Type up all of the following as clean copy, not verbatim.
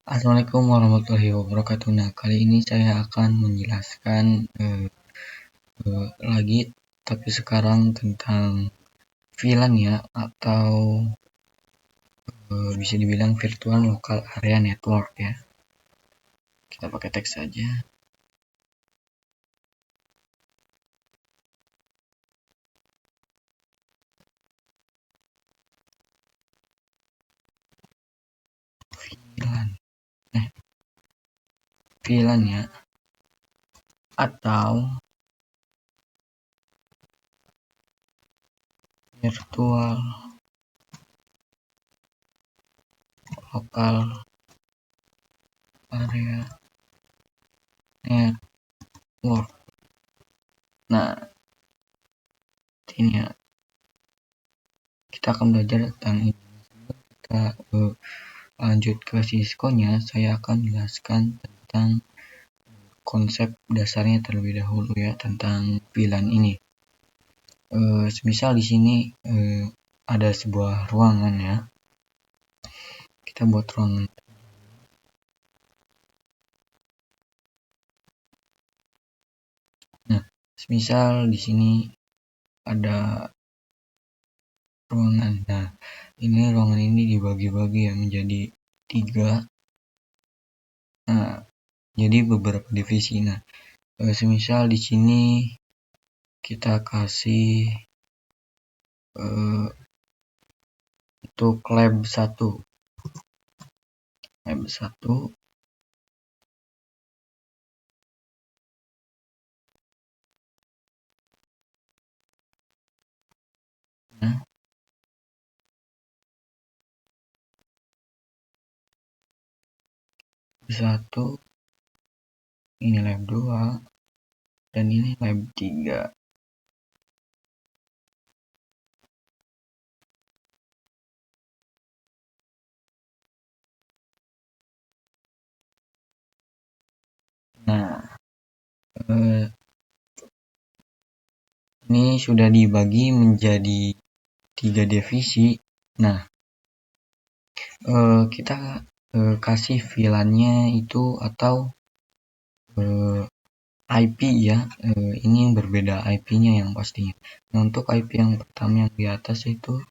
Assalamualaikum warahmatullahi wabarakatuh. Nah, kali ini saya akan menjelaskan lagi, tapi sekarang tentang VLAN ya, atau bisa dibilang Virtual Local Area Network ya. Kita pakai teks saja. VLAN ya, atau Virtual Local Area Network. Nah, ini ya, kita akan belajar tentang ini. Kita lanjut ke Cisco-nya, saya akan jelaskan tentang konsep dasarnya terlebih dahulu ya tentang VLAN ini. Semisal di sini ada sebuah ruangan ya. Kita buat ruangan. Nah, semisal di sini ada ruangan. Nah, ini ruangan ini dibagi-bagi ya menjadi 3. Nah, jadi beberapa divisi. Nah, semisal di sini kita kasih untuk lab 1. Lab 1 nah, satu ini lab 2 dan ini lab 3. Nah, ini sudah dibagi menjadi 3 divisi. Nah, kita kasih VLAN-nya itu atau IP ya. Ini yang berbeda IP-nya yang pastinya. Nah, untuk IP yang pertama yang di atas itu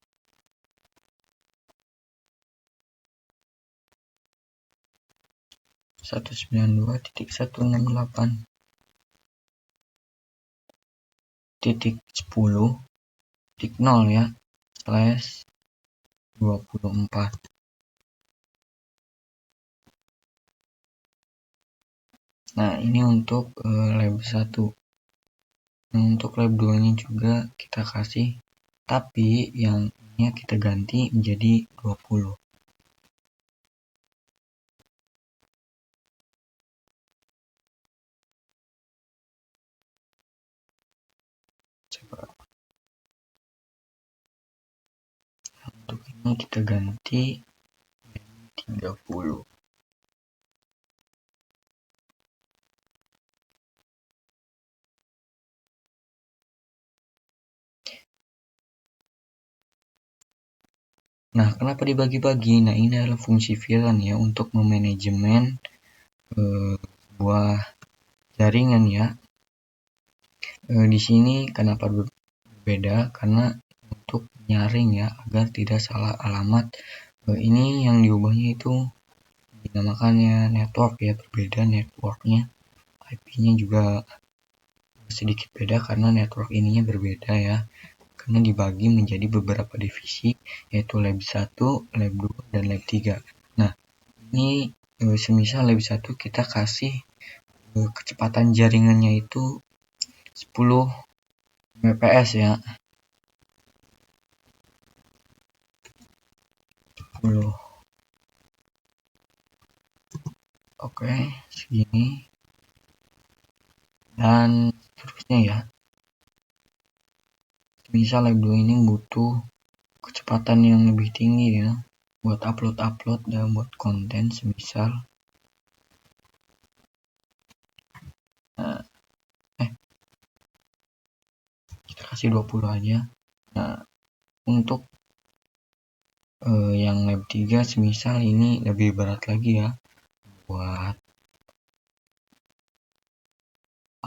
satu 192.168.10.0 ya /24. Nah, ini untuk lab 1. Nah, untuk lab 2 nya juga kita kasih, tapi yang ini kita ganti menjadi 20. Coba. Untuk ini kita ganti 30. Nah, kenapa dibagi-bagi? Nah, ini adalah fungsi VLAN ya untuk memanajemen sebuah jaringan ya. Di sini kenapa berbeda? Karena untuk nyaring ya agar tidak salah alamat. Ini yang diubahnya itu dinamakannya network ya, berbeda networknya. IP-nya juga sedikit beda karena network ininya berbeda ya. Karena dibagi menjadi beberapa divisi yaitu lab 1, lab 2, dan lab 3. Nah, ini semisal lab 1 kita kasih kecepatan jaringannya itu 10 Mbps ya. 10. Oke, segini. Dan seterusnya ya. Misal lab 2 ini butuh kecepatan yang lebih tinggi ya buat upload dan buat konten semisal kita kasih 20 aja. Nah, untuk yang lab 3 semisal ini lebih berat lagi ya, buat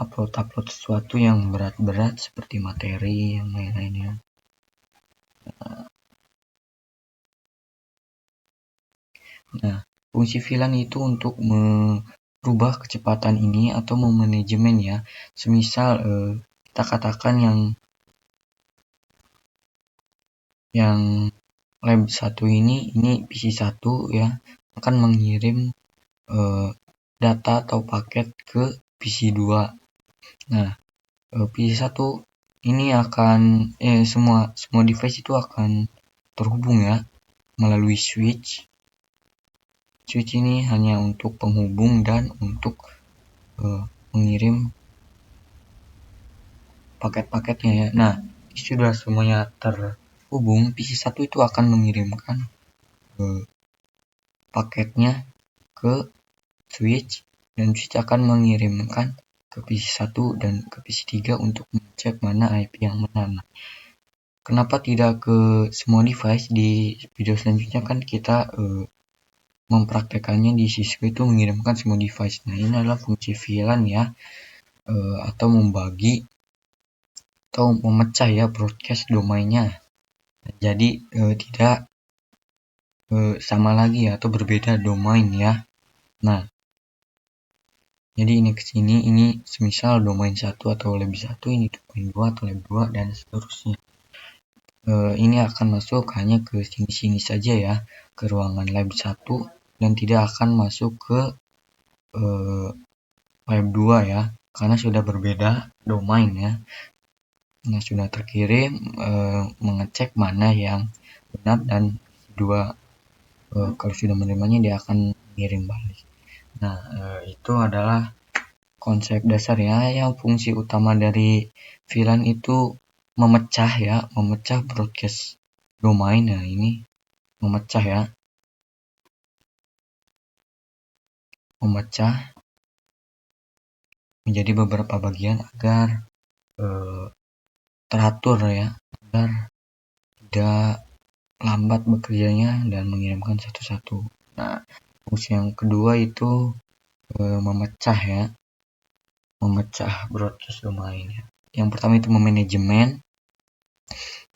upload sesuatu yang berat-berat seperti materi yang lain-lainnya. Nah, fungsi VLAN itu untuk merubah kecepatan ini atau memanajemen ya. Semisal kita katakan yang lab 1 ini PC 1 ya akan mengirim data atau paket ke PC 2. Nah, PC 1 ini akan semua device itu akan terhubung ya melalui switch. Switch ini hanya untuk penghubung dan untuk mengirim paket-paketnya ya. Nah, sudah semuanya terhubung, PC 1 itu akan mengirimkan paketnya ke switch dan switch akan mengirimkan ke PC 1 dan ke PC 3 untuk mengecek mana IP yang benar. Nah, kenapa tidak ke semua device? Di video selanjutnya kan kita mempraktekannya di Cisco itu mengirimkan semua device. Nah, ini adalah fungsi VLAN ya, atau membagi atau memecah ya broadcast domainnya. Jadi tidak sama lagi ya, atau berbeda domain ya. Nah, jadi ini ke sini, ini semisal domain 1 atau lab 1, ini domain 2 atau lab 2 dan seterusnya. Ini akan masuk hanya ke sini-sini saja ya, ke ruangan lab 1 dan tidak akan masuk ke lab 2 ya, karena sudah berbeda domain ya. Nah, sudah terkirim, mengecek mana yang benar dan dua kalau sudah menerimanya dia akan mengirim balik. Nah, itu adalah konsep dasar ya. Yang fungsi utama dari VLAN itu memecah ya, memecah broadcast domain. Nah, ini memecah ya, memecah menjadi beberapa bagian agar teratur ya, agar tidak lambat bekerjanya dan mengirimkan satu-satu. Nah, fungsi yang kedua itu memecah ya, memecah broadcast domain ya. Yang pertama itu memanajemen,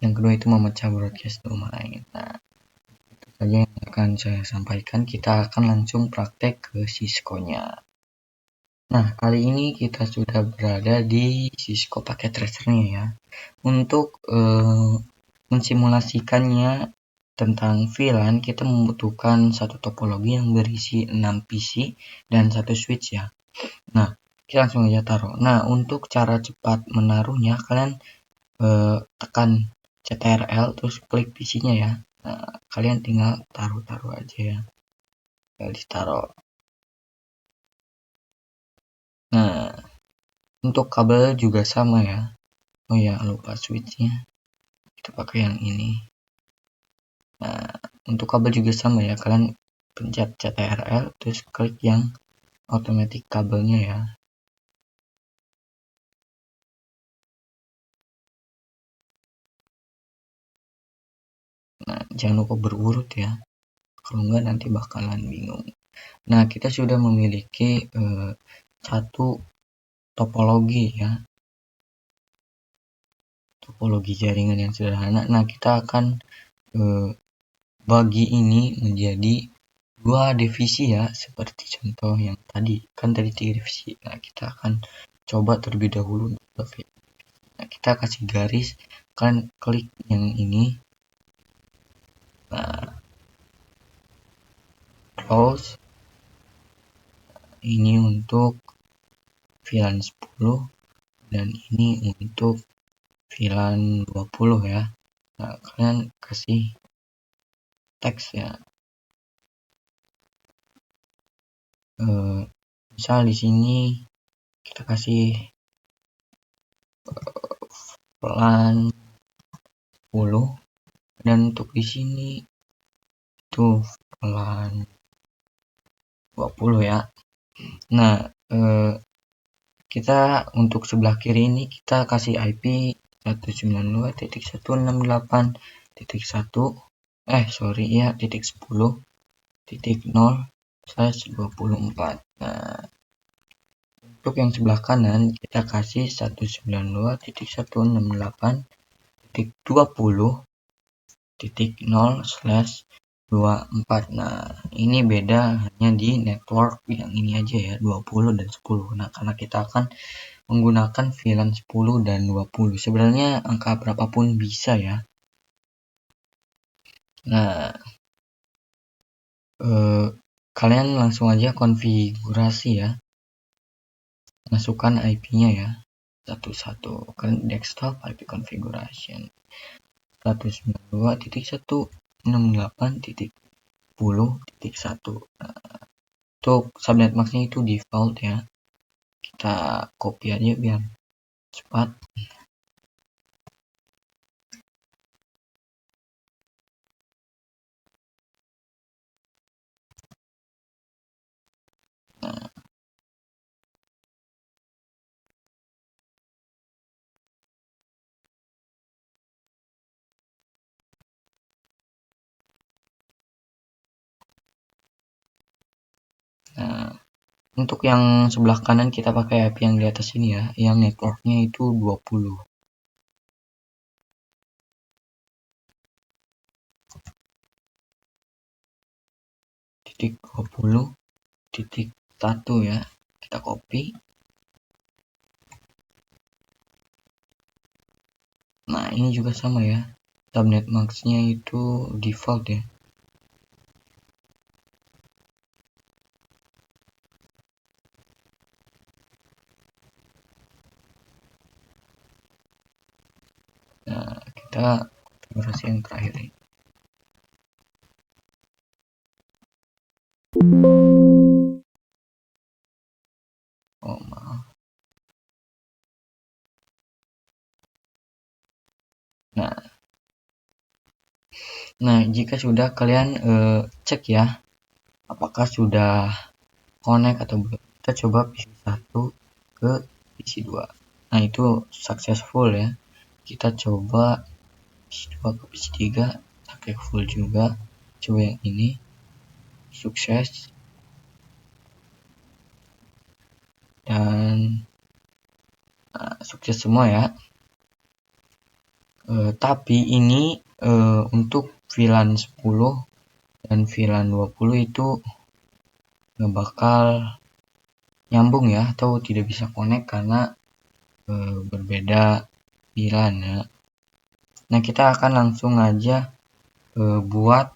yang kedua itu memecah broadcast domain. Nah, itu saja yang akan saya sampaikan. Kita akan langsung praktek ke Cisco-nya. Nah, kali ini kita sudah berada di Cisco Packet Tracer-nya ya. Untuk mensimulasikannya tentang VLAN, kita membutuhkan satu topologi yang berisi 6 PC dan satu switch ya. Nah, kita langsung aja taruh. Nah, untuk cara cepat menaruhnya, kalian tekan CTRL terus klik PC-nya ya. Nah, kalian tinggal taruh aja ya. Tinggal ditaruh. Nah, untuk kabel juga sama ya. Oh ya, lupa switch-nya. Kita pakai yang ini. Nah, untuk kabel juga sama ya. Kalian pencet CTRL terus klik yang automatic kabelnya ya. Nah, jangan lupa berurut ya. Kalau enggak nanti bakalan bingung. Nah, kita sudah memiliki satu topologi ya. Topologi jaringan yang sederhana. Nah, kita akan bagi ini menjadi dua divisi ya, seperti contoh yang tadi. Kan tadi 3 divisi. Nah, kita akan coba terlebih dahulu untuk divisi. Nah, kita kasih garis, kalian klik yang ini. Nah, close. Ini untuk VLAN 10 dan ini untuk VLAN 20 ya. Nah, kalian kasih teks ya. Misal di sini kita kasih VLAN 10 dan untuk di sini itu VLAN 20 ya. Nah, kita untuk sebelah kiri ini kita kasih IP 192.168.1 titik 10.0 /24. Nah, untuk yang sebelah kanan kita kasih 192.168.20.0/24. Nah, ini beda hanya di network yang ini aja ya, 20 dan 10. Nah, karena kita akan menggunakan VLAN 10 dan 20. Sebenarnya angka berapapun bisa ya. Nah, kalian langsung aja konfigurasi ya. Masukkan IP-nya ya. Satu-satu. Kalian desktop IP configuration 192.168.10.1. Nah, untuk subnet max-nya itu default ya. Kita copy aja biar cepat. Nah, untuk yang sebelah kanan kita pakai IP yang di atas ini ya, yang networknya itu 20. Titik 20.1 ya, kita copy. Nah, ini juga sama ya, subnet max-nya itu default ya. Nah, kita konfigurasi yang terakhir ini. Oh, maaf. Nah, jika sudah kalian cek ya, apakah sudah connect atau belum. Kita coba PC1 ke PC2. Nah, itu successful ya. Kita coba PC2 ke PC3, successful juga. Coba yang ini, sukses. Dan sukses semua ya. Tapi ini untuk VLAN 10 dan VLAN 20 itu nggak bakal nyambung ya, atau tidak bisa connect karena berbeda VLAN ya. Nah, kita akan langsung aja buat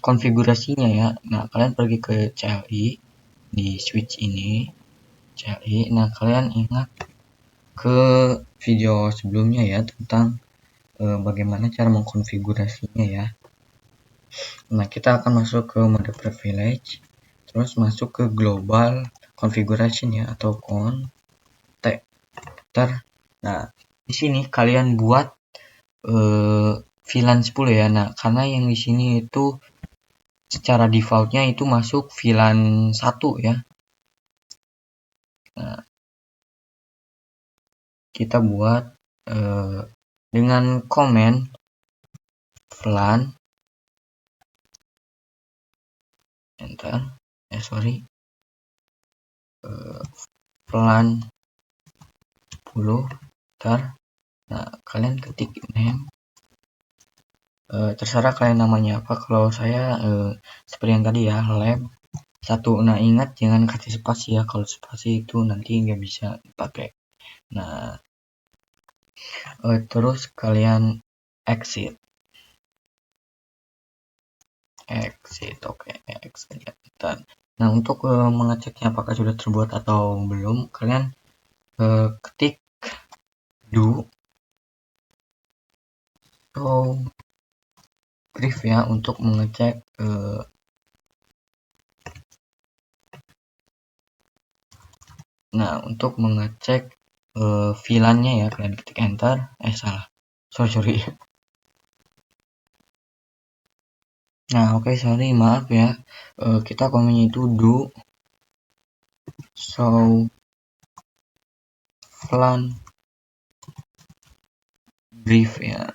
konfigurasinya ya. Nah, kalian pergi ke CLI di switch ini, CLI. Nah, kalian ingat ke video sebelumnya ya tentang bagaimana cara mengkonfigurasinya ya. Nah, kita akan masuk ke mode privilege, terus masuk ke global configuration ya, atau conter. Nah, di sini kalian buat VLAN 10 ya. Nah, karena yang di sini itu secara defaultnya itu masuk VLAN 1 ya. Nah, kita buat dengan komen VLAN enter VLAN 10 enter. Nah, kalian ketik name, terserah kalian namanya apa. Kalau saya seperti yang tadi ya, lab 1. Nah, ingat jangan kasih spasi ya, kalau spasi itu nanti nggak bisa dipakai. Nah, terus kalian exit. Oke, exit. Nah, untuk mengeceknya apakah sudah terbuat atau belum, kalian ketik do show brief ya untuk mengecek untuk mengecek VLAN-nya ya, kalian ketik enter. Sorry. Nah, oke, sorry, maaf ya. Kita komennya itu do show VLAN brief ya.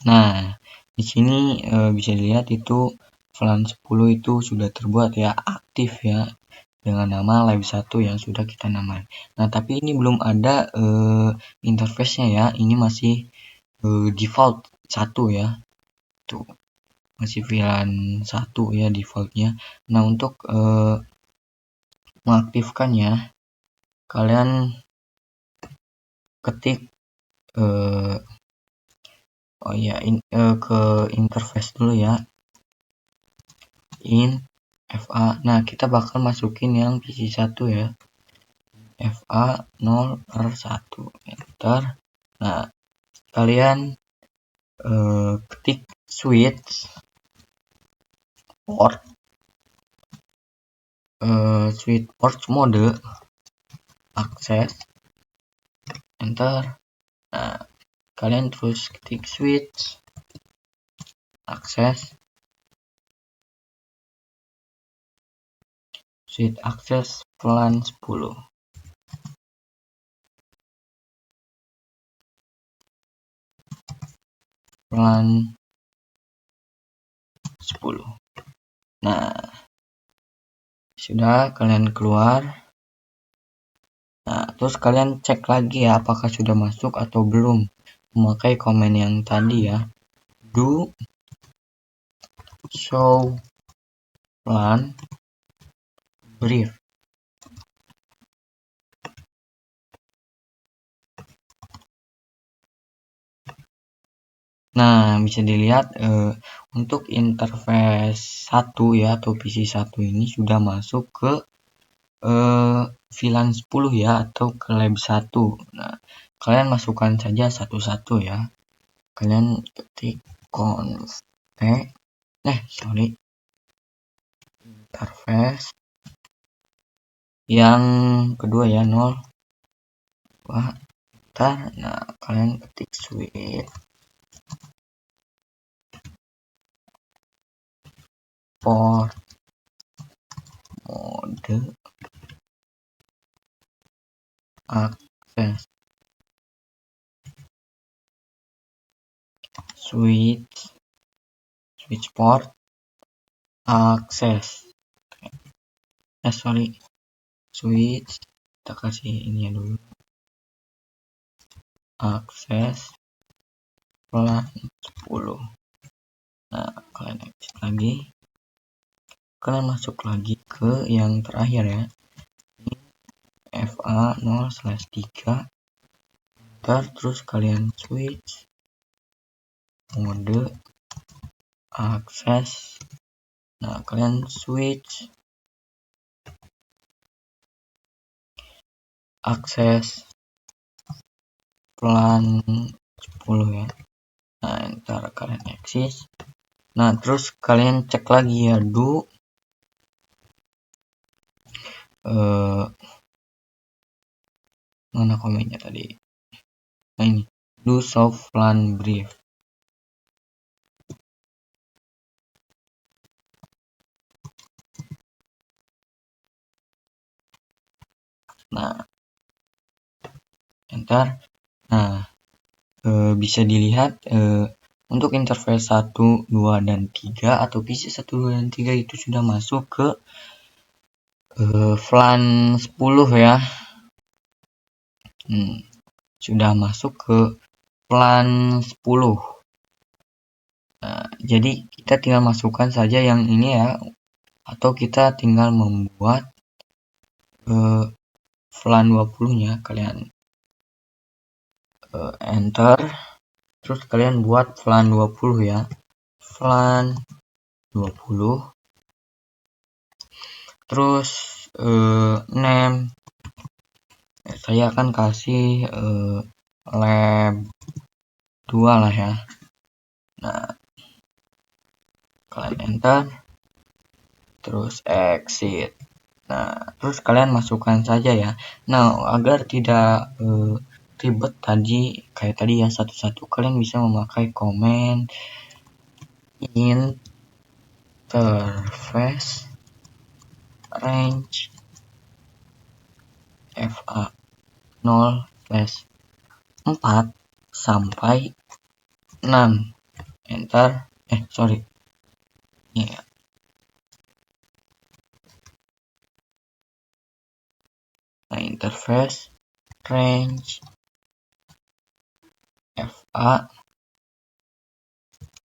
Nah, Di sini bisa dilihat itu VLAN 10 itu sudah terbuat ya, aktif ya, dengan nama Lab 1 yang sudah kita namakan. Nah, tapi ini belum ada interface-nya ya. Ini masih default 1 ya. Tuh, masih VLAN 1 ya defaultnya. Nah, untuk mengaktifkannya, kalian ketik ke interface dulu ya, FA. Nah, kita bakal masukin yang PC1 ya, FA 0/1, enter. Nah, kalian ketik switch port mode akses, enter. Nah, kalian terus ketik switch akses, VLAN 10. VLAN 10. Nah, sudah, kalian keluar. Nah, terus kalian cek lagi ya apakah sudah masuk atau belum, memakai komen yang tadi ya, do show VLAN brief. Nah, bisa dilihat untuk interface 1 ya, atau PC1 ini sudah masuk ke VLAN 10 ya, atau ke lab 1. Nah, kalian masukkan saja satu-satu ya. Kalian ketik interface yang kedua ya, 0. Wah, nah, kalian ketik switch port mode akses, switch port akses, switch, kita kasih ini ya dulu, akses VLAN 10. Nah, kalian exit lagi, kalian masuk lagi ke yang terakhir ya, FA 0/3, terus kalian switch mode akses. Nah, kalian switch akses VLAN 10 ya. Nah, ntar kalian exit. Nah, terus kalian cek lagi ya, do mana komennya tadi? Nah, ini do show VLAN brief. Nah, enter. Nah, bisa dilihat untuk interface 1, 2, dan 3 atau PC 1, 2, dan 3 itu sudah masuk ke VLAN 10 ya. Sudah masuk ke VLAN 10. Nah, jadi kita tinggal masukkan saja yang ini ya, atau kita tinggal membuat VLAN 20 nya. Kalian enter, terus kalian buat VLAN 20 ya, VLAN 20, terus name saya akan kasih lab 2 lah ya. Nah, kalian enter, terus exit. Nah, terus kalian masukkan saja ya. Nah, agar tidak ribet kayak tadi ya satu-satu, kalian bisa memakai komen interface range FA 0/4 sampai 6. enter, sorry, ini ya. Nah, interface range FA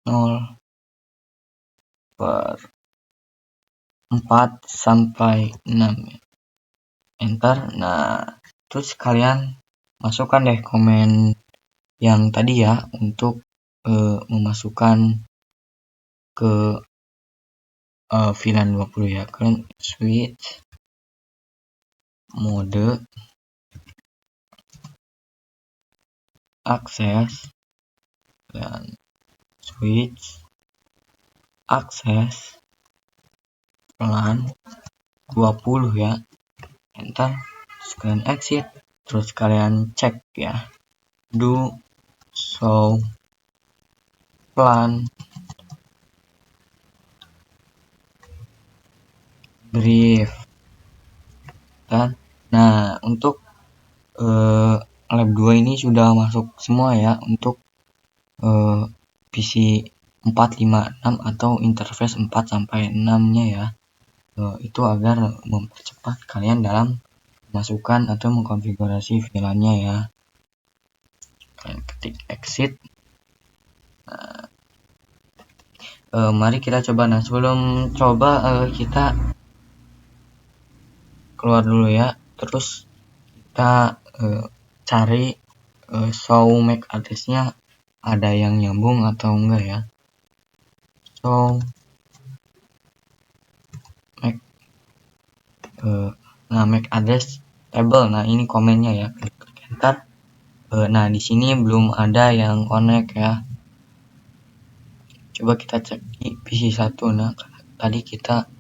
0/4 sampai 6 ya. Enter. Nah, terus kalian masukkan deh komen yang tadi ya untuk memasukkan ke VLAN 20 ya. Kalian switch mode akses dan switch akses VLAN 20 ya. Enter. Terus kalian exit, terus kalian cek ya, do show plan brief kan. Nah, untuk lab 2 ini sudah masuk semua ya untuk PC 456 atau interface 4 sampai 6 nya ya. Itu agar mempercepat kalian dalam memasukkan atau mengkonfigurasi VLAN-nya ya. Kalian ketik exit. Mari kita coba. Nah, sebelum coba kita keluar dulu ya. Terus kita cari show MAC address-nya ada yang nyambung atau enggak ya. Show MAC nah, MAC address table. Nah, ini komennya ya. Klik enter. Nah, di sini belum ada yang connect ya. Coba kita cek di PC 1. Nah, tadi kita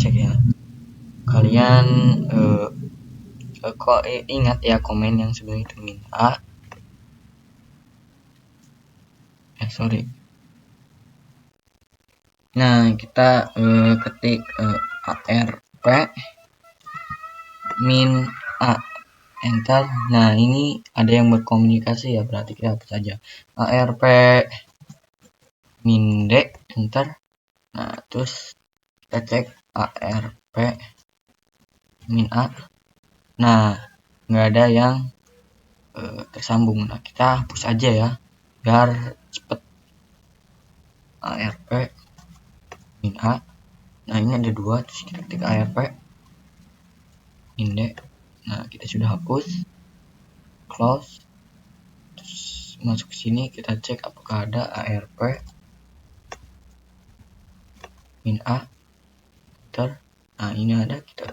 cek ya. Kalian kok ingat ya komen yang sebelum itu minta. Sorry. Nah, kita ketik ARP min A, enter. Nah, ini ada yang berkomunikasi ya, berarti kita hapus saja. ARP min D, enter. Nah, terus kita cek ARP min A. Nah, nggak ada yang tersambung. Nah, kita hapus aja ya biar cepet. ARP min A. Nah, ini ada 2, terus kita ketik ARP min D. Nah, kita sudah hapus, close. Terus masuk ke sini, kita cek apakah ada ARP min A, enter. Nah, ini ada, kita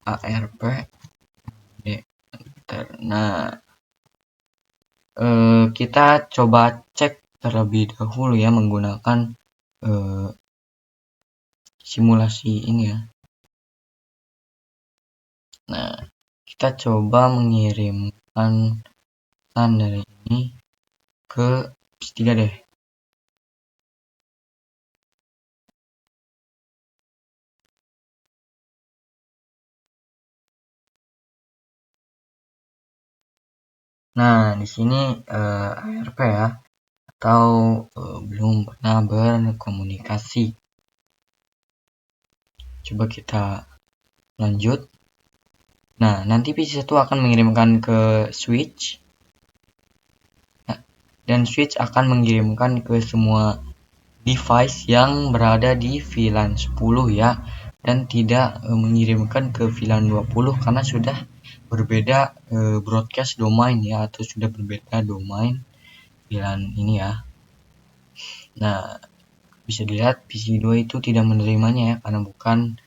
ARP D, enter. Nah, kita coba cek terlebih dahulu ya menggunakan simulasi ini ya. Nah, kita coba mengirimkan pesan dari ini ke PS3 deh. Nah, di sini ARP ya, atau belum pernah berkomunikasi. Coba kita lanjut. Nah, nanti PC1 akan mengirimkan ke switch. Nah, dan switch akan mengirimkan ke semua device yang berada di VLAN 10 ya, dan tidak mengirimkan ke VLAN 20 karena sudah berbeda broadcast domain ya, atau sudah berbeda domain VLAN ini ya. Nah, bisa dilihat PC2 itu tidak menerimanya ya karena bukan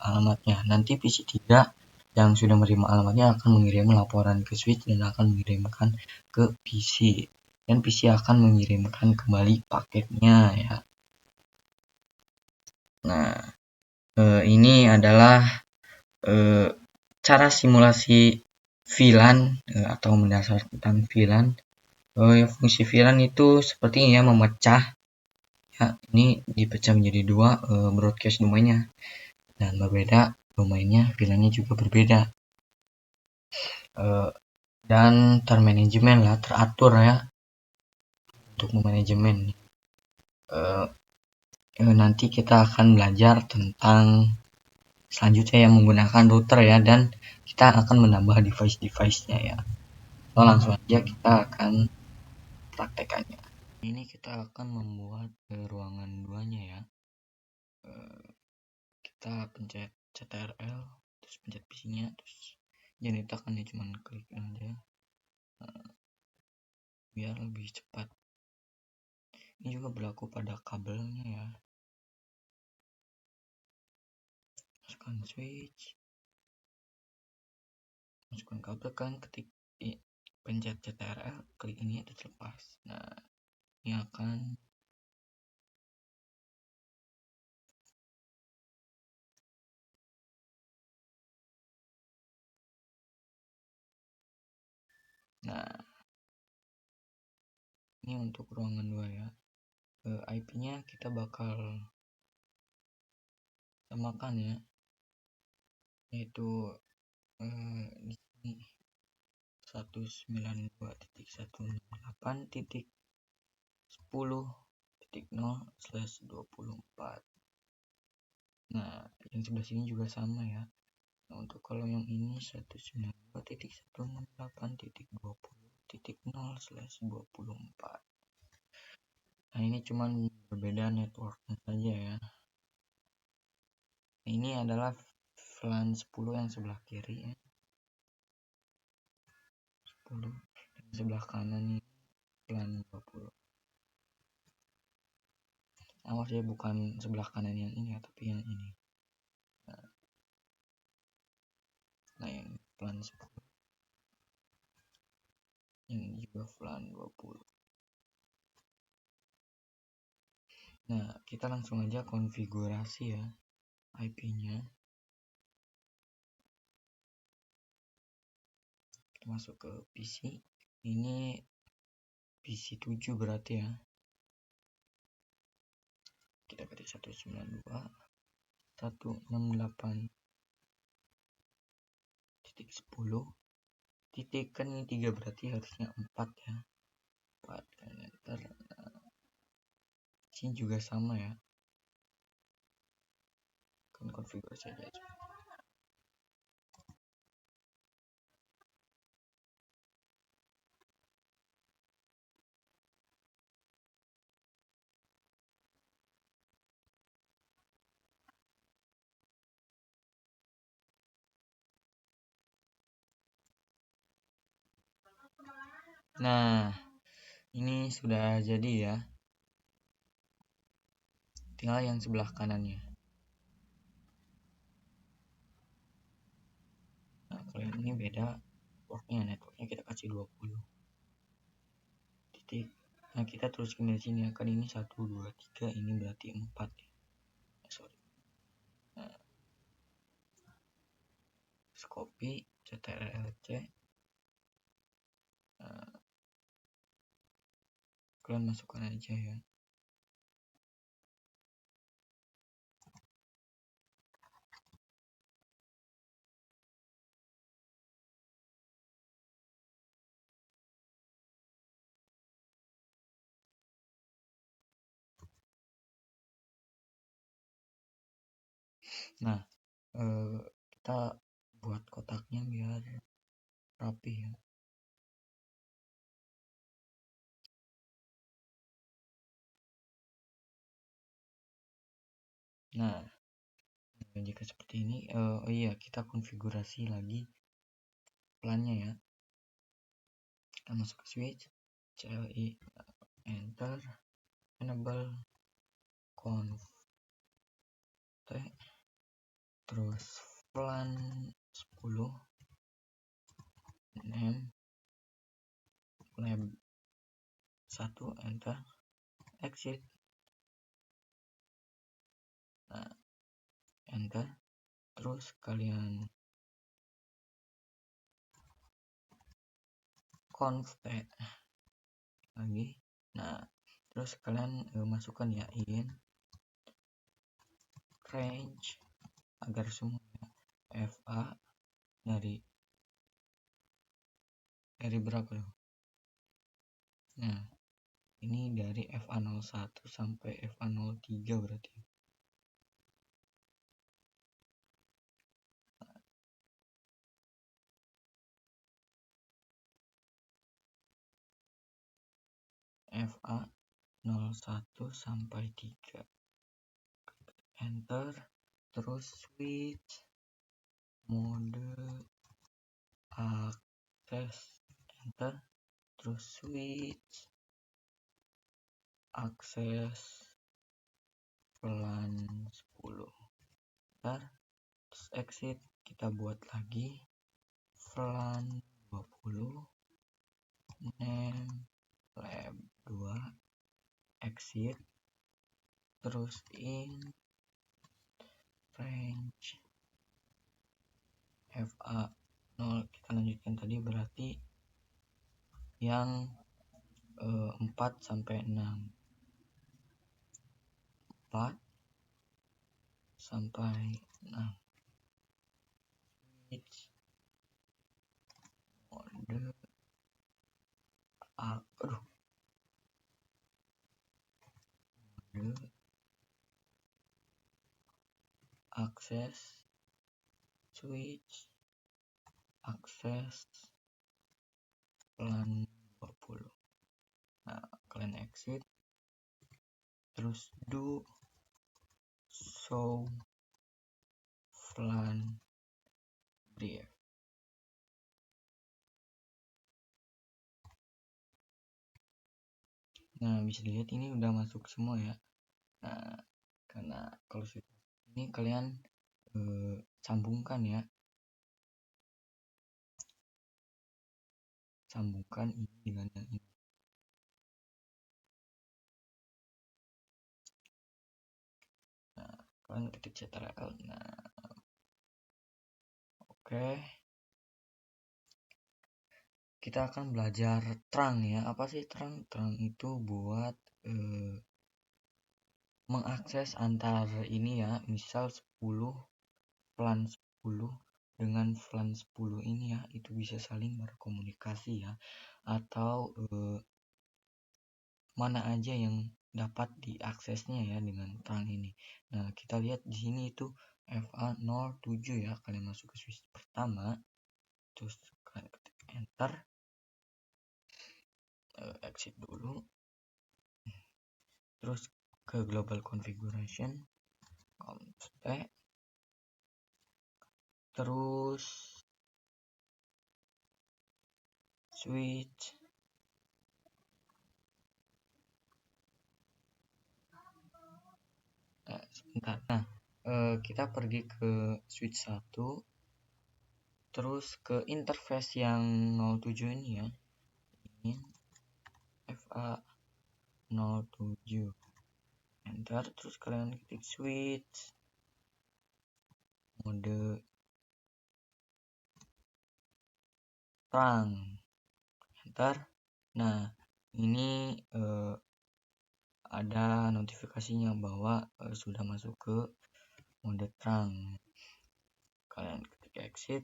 alamatnya. Nanti PC3 yang sudah menerima alamatnya akan mengirim laporan ke switch dan akan mengirimkan ke PC, dan PC akan mengirimkan kembali paketnya ya. Nah, ini adalah cara simulasi VLAN atau mendasar tentang VLAN. Fungsi VLAN itu seperti ini ya, memecah ya, ini dipecah menjadi 2 broadcast domainnya, dan berbeda domainnya, VLAN-nya juga berbeda, dan termanajemen lah, teratur ya. untuk memanajemen. Nanti kita akan belajar tentang selanjutnya yang menggunakan router ya, dan kita akan menambah device-device-nya ya. Langsung aja kita akan praktekannya. Ini kita akan membuat ruangan 2-nya ya. Kita pencet CTRL, terus pencet PC-nya, terus jangan ditekan ya, cuman klik aja biar lebih cepat. Ini juga berlaku pada kabelnya ya. Masukkan switch, masukkan kabel, kan ketik pencet CTRL, klik ini terus lepas. Nah, ini akan ini untuk ruangan 2 ya. IP-nya kita bakal samakan ya, yaitu di sini 192.168.10.0/24. Nah, yang sebelah sini juga sama ya. Nah, untuk kalau yang ini 192.168.20.0/24. Nah, ini cuman berbeda networknya saja ya. Ini adalah VLAN 10 yang sebelah kiri ya. 10, dan sebelah kanan ini VLAN 20. Awas ya, bukan sebelah kanan yang ini ya, tapi yang ini. Nah, yang VLAN 10. Ini juga VLAN 20. Nah, kita langsung aja konfigurasi ya IP-nya. Kita masuk ke PC. Ini PC 7 berarti ya. Kita ketik 192.168.10. titik kan ini 3 berarti harusnya 4 ya. 4 kan enter. Sini juga sama ya. Kan konfigurasi aja. Nah, ini sudah jadi ya. Tinggal yang sebelah kanannya. Nah, kalau yang ini beda networknya kita kasih 20. Titik. Nah, kita teruskan dari sini ya. Kan ini 1, 2, 3, ini berarti 4 ya. Sorry. Nah, copy CTRL-C. Kalian masukkan aja ya. Nah, kita buat kotaknya biar rapi ya. Nah, jika seperti ini, oh iya, kita konfigurasi lagi plannya ya. Kita masuk ke switch, CLI, enter, enable, conf, terus plan 10, name, lab 1, enter, exit. Nah, enter, terus kalian conf lagi. Nah, terus kalian masukkan ya in range agar semua FA dari berapa loh. Nah, Ini dari FA01 sampai FA03 berarti. FA01 sampai 3. Enter, terus switch mode akses, enter, terus switch akses VLAN 10, ntar terus exit, kita buat lagi VLAN 20 name lab 2, exit, terus in range FA0, kita lanjutkan tadi berarti yang 4 sampai 6, 4 sampai 6, switch mode mode akses switch akses VLAN 20. Nah, kalian exit, terus do show VLAN brief. Nah, bisa dilihat ini udah masuk semua ya. Nah, karena kalau ini kalian sambungkan ya, sambungkan ini dengan yang ini. Nah, kalian ketik ctrl. Nah, oke. Kita akan belajar terang ya. Apa sih terang? Terang itu buat mengakses antar ini ya, misal 10 VLAN 10 dengan VLAN 10 ini ya, itu bisa saling berkomunikasi ya, atau mana aja yang dapat diaksesnya ya dengan terang ini. Nah, kita lihat di sini itu FA07 ya, kalian masuk ke switch pertama, terus kalian ketik enter, exit dulu, terus ke global configuration, config, terus switch sebentar. Nah, kita pergi ke switch 1, terus ke interface yang 07 ini ya, ini FA07, enter, terus kalian ketik switch mode terang, enter. Nah, ini ada notifikasinya bahwa sudah masuk ke mode terang. Kalian ketik exit.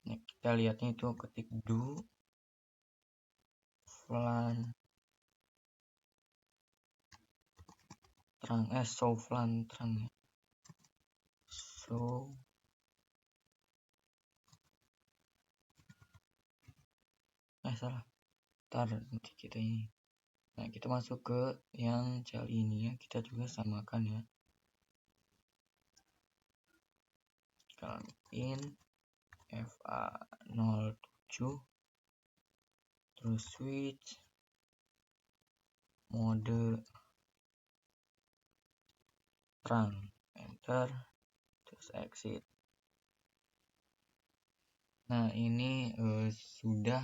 Nah, kita lihatnya itu ketik do VLAN terang, show VLAN terang ya, show salah, ntar nanti kita ini. Nah, kita masuk ke yang cell ini ya, kita juga samakan ya, kalian in FA07, terus switch mode terang, enter, terus exit. Nah, ini sudah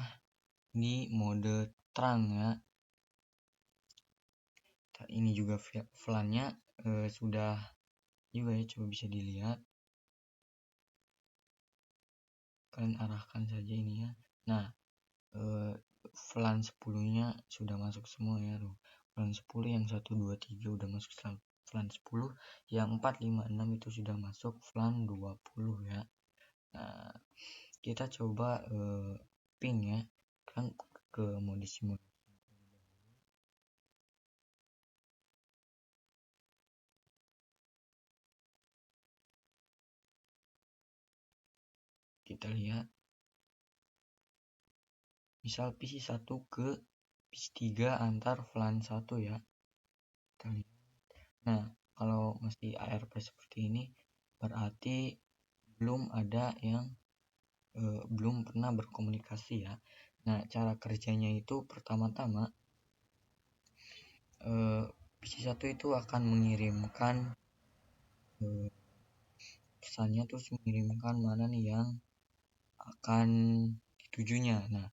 di mode terang ya. Ini juga VLAN-nya sudah juga ya, coba bisa dilihat. Kalian arahkan saja ini ya. Nah, VLAN 10-nya sudah masuk semua ya. VLAN 10 yang 1, 2, 3 udah masuk VLAN 10, yang 4, 5, 6 itu sudah masuk VLAN 20 ya. Nah, kita coba ping ya, kan ke mode simulasi. Kita lihat misal PC1 ke PC3 antar VLAN 1 ya. Kita lihat. Nah, kalau masih ARP seperti ini berarti belum ada yang belum pernah berkomunikasi ya. Nah, cara kerjanya itu pertama-tama PC1 itu akan mengirimkan pesannya, terus mengirimkan mana nih yang akan ditujunya. Nah,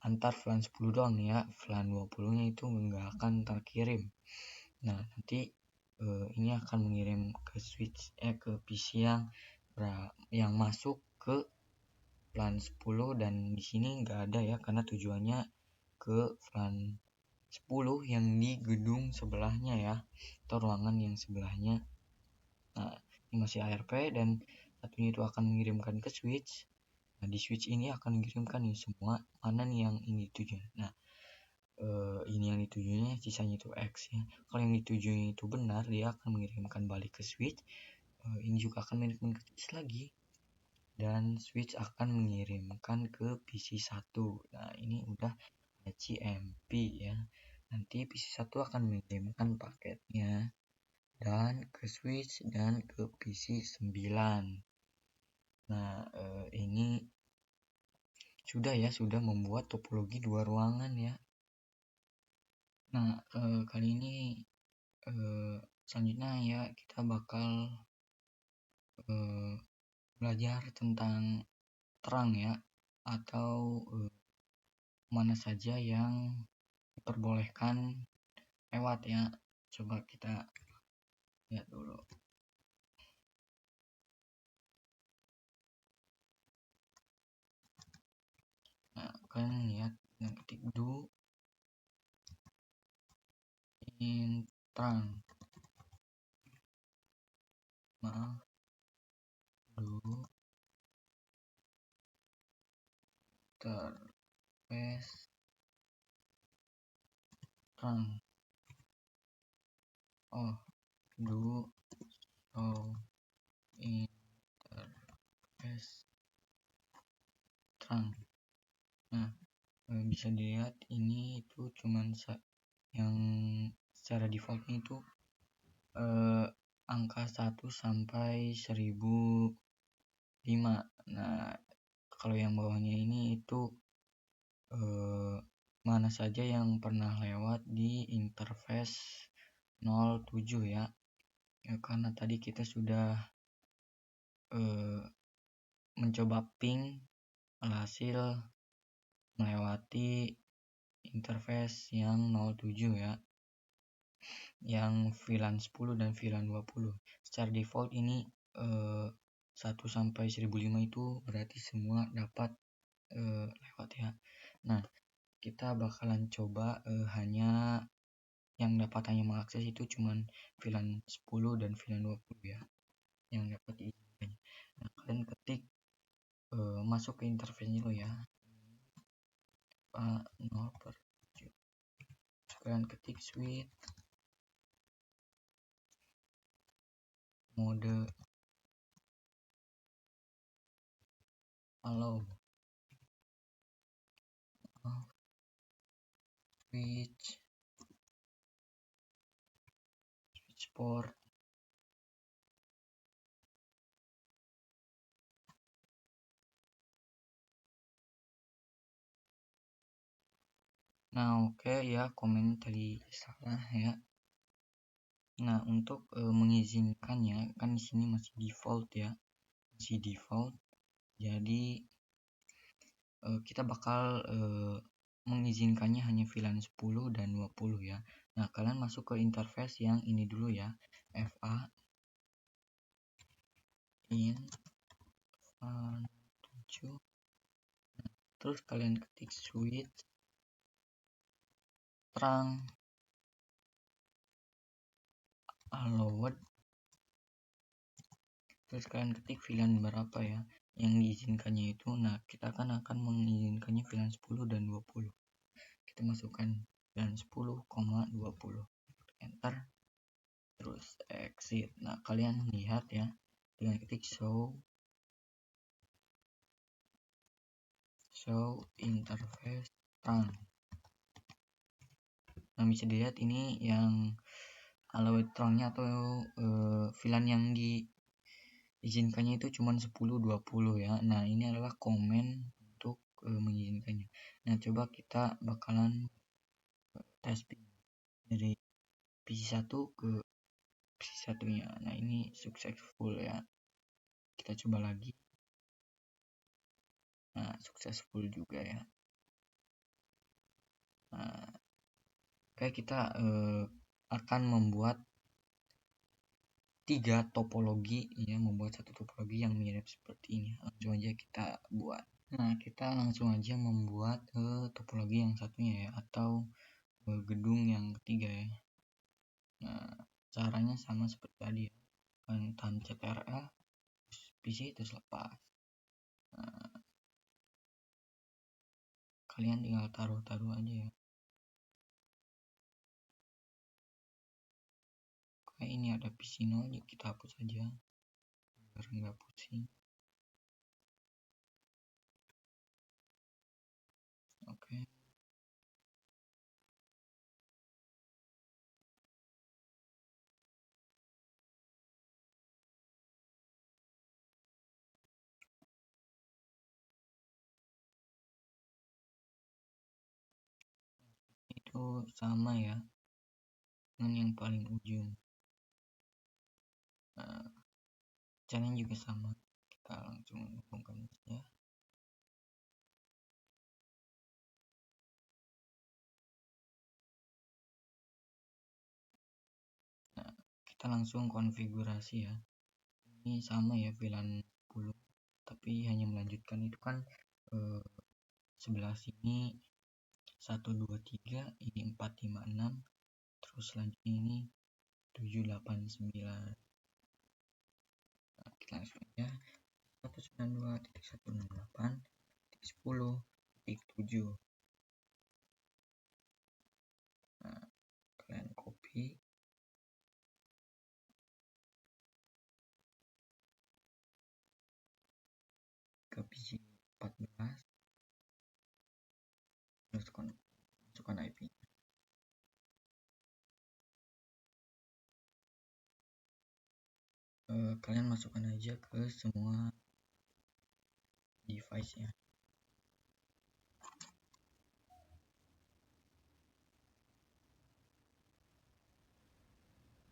antar VLAN 10 doang ya, VLAN 20 nya itu nggak akan terkirim. Nah, nanti ini akan mengirim ke switch ke PC yang masuk ke VLAN 10, dan di sini nggak ada ya karena tujuannya ke VLAN 10 yang di gedung sebelahnya ya, atau ruangan yang sebelahnya. Nah, ini masih ARP dan satunya itu akan mengirimkan ke switch. Nah, di switch ini akan mengirimkan nih semua mana nih yang ini dituju. Nah, ini yang ditujunya, sisanya itu X ya. Kalau yang ditujunya itu benar, dia akan mengirimkan balik ke switch. Ini juga akan mengirimkan ke switch lagi, dan switch akan mengirimkan ke PC1. Nah, ini udah CMP ya. Nanti PC1 akan mengirimkan paketnya dan ke switch dan ke PC9. Nah, ini sudah membuat topologi dua ruangan ya. Nah, kali ini selanjutnya ya kita bakal belajar tentang terang ya, atau mana saja yang diperbolehkan lewat ya. Coba kita lihat dulu. Nah, kalian lihat yang ketik do in terang, maaf, do interface terang. Oh, do show interface terang. Nah, bisa dilihat ini itu cuman yang secara defaultnya itu angka 1 sampai 1005. Nah, kalau yang bawahnya ini itu mana saja yang pernah lewat di interface 07 ya. Karena tadi kita sudah mencoba ping, alhasil melewati interface yang 07 ya, yang VLAN 10 dan VLAN 20. Secara default ini 1 sampai 1005 itu berarti semua dapat lewat ya. Nah, kita bakalan coba hanya yang dapat hanya mengakses itu cuman VLAN 10 dan VLAN 20 ya, yang dapat diizinkan. Nah, kalian ketik masuk ke interface dulu ya, 0/7. Kalian ketik switch mode allow, switch port. Nah, oke ya, komen tadi salah ya. Nah, untuk mengizinkannya kan di sini masih default ya, masih default. Jadi kita bakal mengizinkannya hanya VLAN 10 dan 20 ya. Nah, kalian masuk ke interface yang ini dulu ya, FA in VLAN 7. Terus kalian ketik switch terang allowed. Terus kalian ketik VLAN berapa ya yang diizinkannya itu. Nah, kita akan mengizinkannya VLAN 10 dan 20. kita masukkan dan 10,20, enter, terus exit. Nah, kalian lihat ya, dengan ketik show interface run. Nah, bisa dilihat ini yang allowed-nya atau VLAN yang diizinkannya itu cuma 10-20 ya. Nah, ini adalah komen untuk mengizinkannya. Nah, coba kita bakalan testing dari PC1 ke PC1 nya. Nah, ini successful ya. Kita coba lagi. Nah, successful juga ya. Nah, oke, kita akan membuat 3 topologi ya, membuat satu topologi yang mirip seperti ini. Langsung aja kita buat. Nah, kita langsung aja membuat topologi yang satunya ya, atau gedung yang ketiga ya. Nah, caranya sama seperti tadi ya. Tahan CTRL, terus PC, terus lepas. Nah, kalian tinggal taruh-taruh aja ya. Kayak ini ada PC 0, kita hapus aja biar nggak pusing. Oke. Itu sama ya dengan yang paling ujung. Nah, caranya juga sama, kita langsung hubungkan saja. Nah, kita langsung konfigurasi ya. Ini sama ya VLAN 10, tapi hanya melanjutkan itu kan sebelah sini 1 2 3, ini 4 5 6, terus selanjutnya ini 7 8 9. Nah, kita langsung aja 192.168.10.7. Nah, kalian copy, ke PC 14, terus masukkan IP. Kalian masukkan aja ke semua device nya.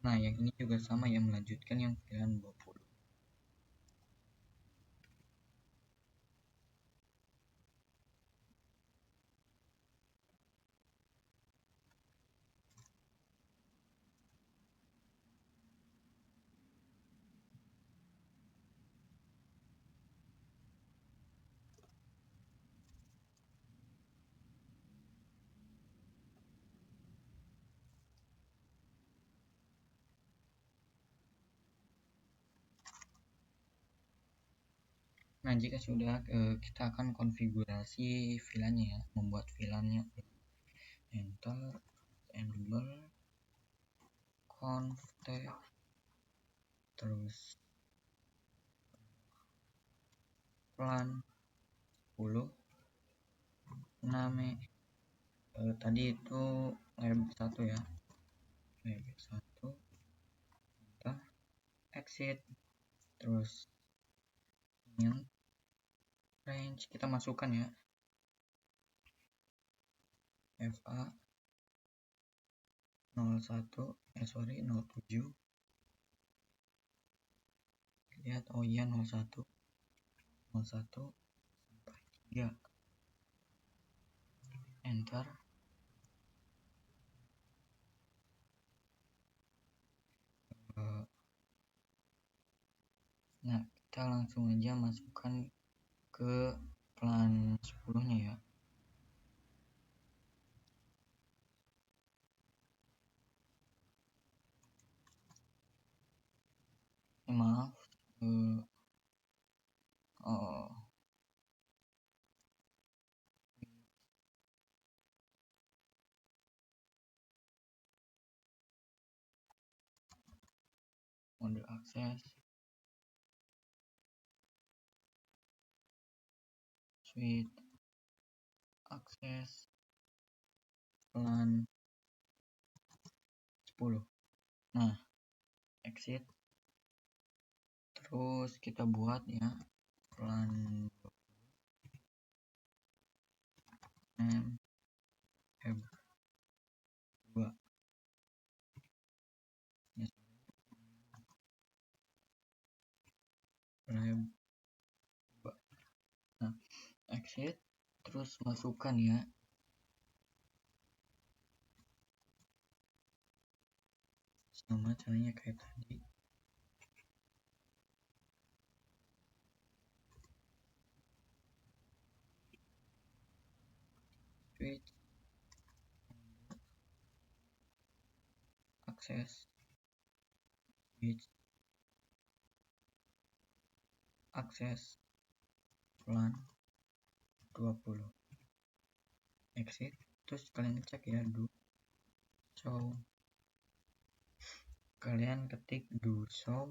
Nah, yang ini juga sama ya, melanjutkan yang VLAN 20. Nah, jika sudah, kita akan konfigurasi VLAN-nya ya, membuat VLAN-nya. Enter, enable, config, terus plan 10, name tadi itu lab 1 ya, lab 1, kita exit, terus yang range kita masukkan ya, FA 07, lihat, oh iya 01 sampai 3, enter. Nah, kita langsung aja masukkan ke plan 10 nya ya. Maaf, mode akses, switch, akses, pelan 10. Nah, exit. Terus kita buat ya pelan 2 ya, nah, exit, terus masukkan ya sama caranya kayak tadi. Switch, akses, switch, akses, pelan 20. Exit, terus kalian cek ya do show, kalian ketik do show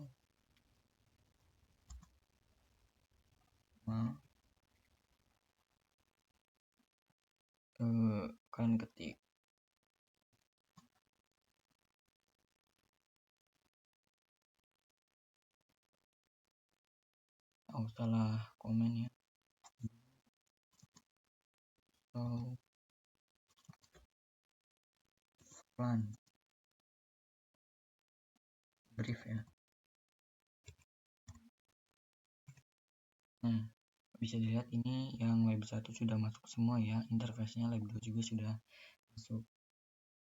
kalian ketik salah komen ya, so pelan brief ya. Nah, bisa dilihat ini yang lab 1 sudah masuk semua ya, interface-nya lab 2 juga sudah masuk.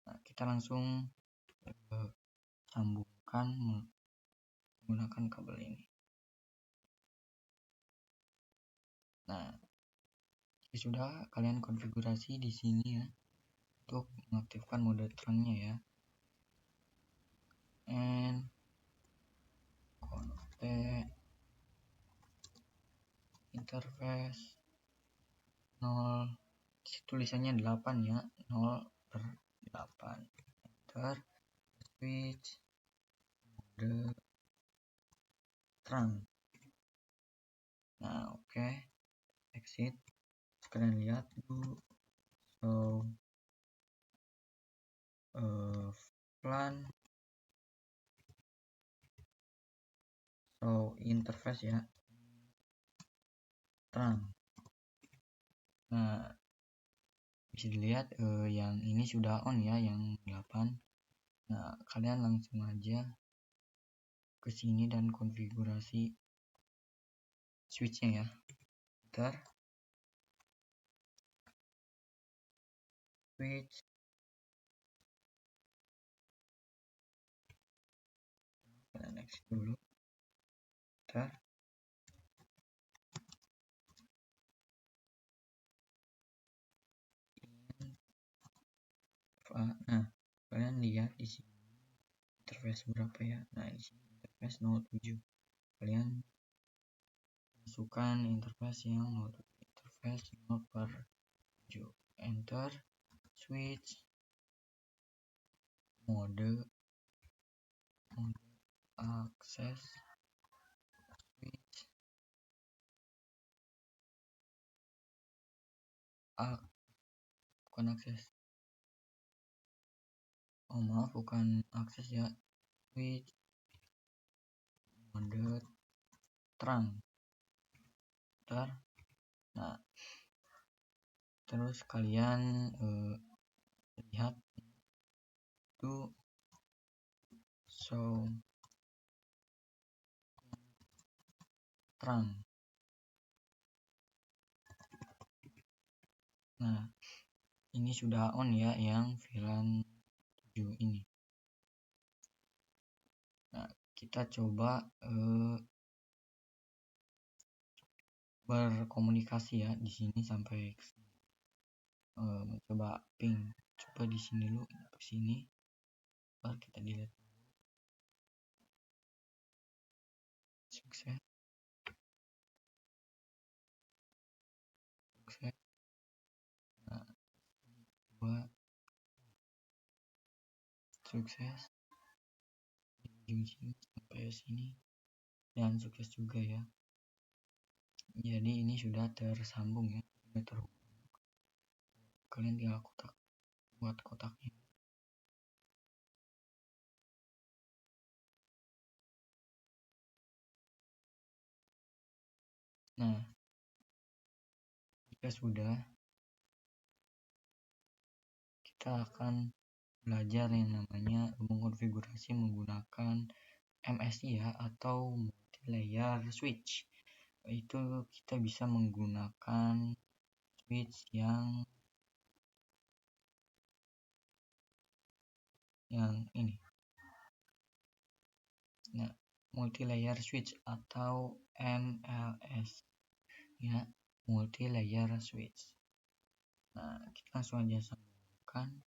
Nah, kita langsung sambungkan menggunakan kabel ini. Nah, sudah kalian konfigurasi di sini ya untuk mengaktifkan mode terangnya ya. And connect interface 0, tulisannya 8 ya, 0/8. Enter, switch, mode terang. Nah, oke. Exit. Kalian lihat dulu. So, pelan. So, interface ya. Terang. Nah, bisa dilihat yang ini sudah on ya, yang 8. Nah, kalian langsung aja ke sini dan konfigurasi switchnya ya. Enter, switch, kalian next dulu. Enter, nah kalian lihat di sini interface berapa ya. Nah, di sini interface 07. Kalian masukkan interface yang 07, interface 0/7. Enter, switch, mode akses, switch, bukan akses, maaf, bukan akses ya, switch, mode terang. Ntar, nah terus kalian lihat itu show terang. Nah, ini sudah on ya yang VLAN 7 ini. Nah, kita coba berkomunikasi ya di sini sampai ke sini. Mencoba ping, coba di sini dulu ke sini, baru kita delete. Sukses. Nah, buat sukses. Ujung sini sampai kayak sini, dan sukses juga ya. Jadi ini sudah tersambung ya, sudah terhubung. Kalian tinggal buat kotaknya. Nah, jika sudah, kita akan belajar yang namanya mengkonfigurasi menggunakan MSI ya, atau multi layer switch. Itu kita bisa menggunakan switch yang ini. Nah, multi layer switch atau MLS ya, multi layer switch. Nah, kita langsung aja sambungkan.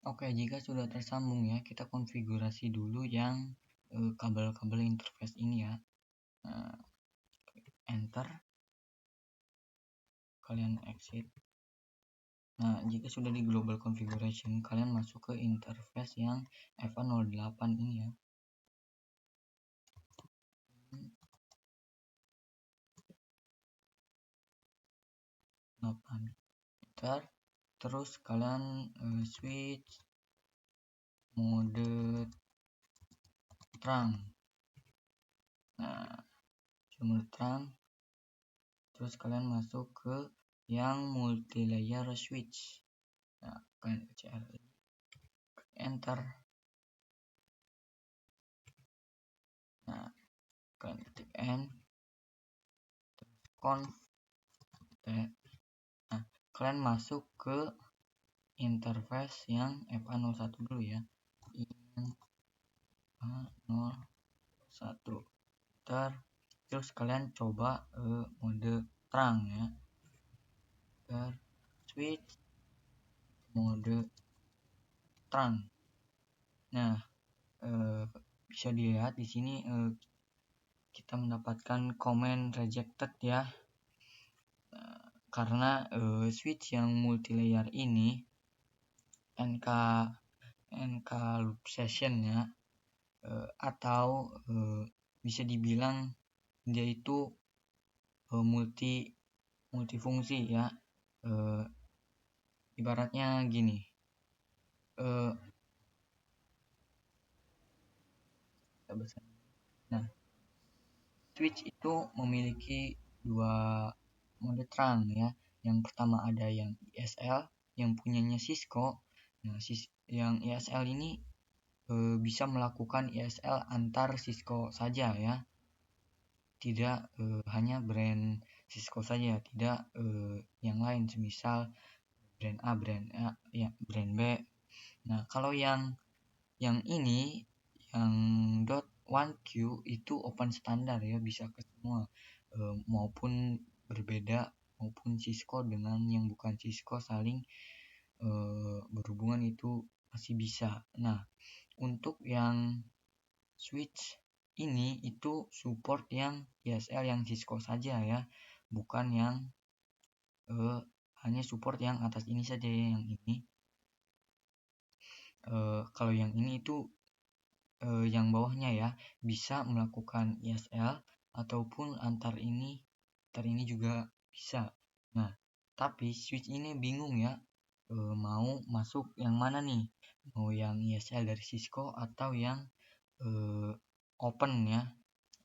Oke, jika sudah tersambung ya, kita konfigurasi dulu yang kabel-kabel interface ini ya. Nah, enter, kalian exit. Nah, jika sudah di global configuration, kalian masuk ke interface yang FA08 ini ya. Enter, terus kalian switch mode terang. Nah, mode terang, terus kalian masuk ke yang multi layer switch. Nah, kalian CLI, enter. Nah, kalian ketik N, terus conf T. Nah, kalian masuk ke interface yang FA01 dulu ya. FA01. Terus kalian coba mode terang ya. Switch mode terang. Nah, bisa dilihat di sini kita mendapatkan comment rejected ya. Karena switch yang multi layer ini NK loop session ya, atau bisa dibilang dia itu multifungsi ya. Ibaratnya gini, nah, switch itu memiliki dua mode terang ya. Yang pertama ada yang ISL yang punyanya Cisco. Nah, yang ISL ini bisa melakukan ISL antar Cisco saja ya. Tidak hanya brand Cisco saja, tidak yang lain, semisal brand A, brand B. Nah, kalau yang ini yang .1Q itu open standar ya, bisa ke semua, maupun berbeda, maupun Cisco dengan yang bukan Cisco saling berhubungan itu masih bisa. Nah, untuk yang switch ini itu support yang ISL yang Cisco saja ya, bukan yang hanya support yang atas ini saja ya, yang ini. Kalau yang ini itu yang bawahnya ya, bisa melakukan ISL ataupun antar ini juga bisa. Nah, tapi switch ini bingung ya, mau masuk yang mana nih, mau yang ISL dari Cisco atau yang open ya,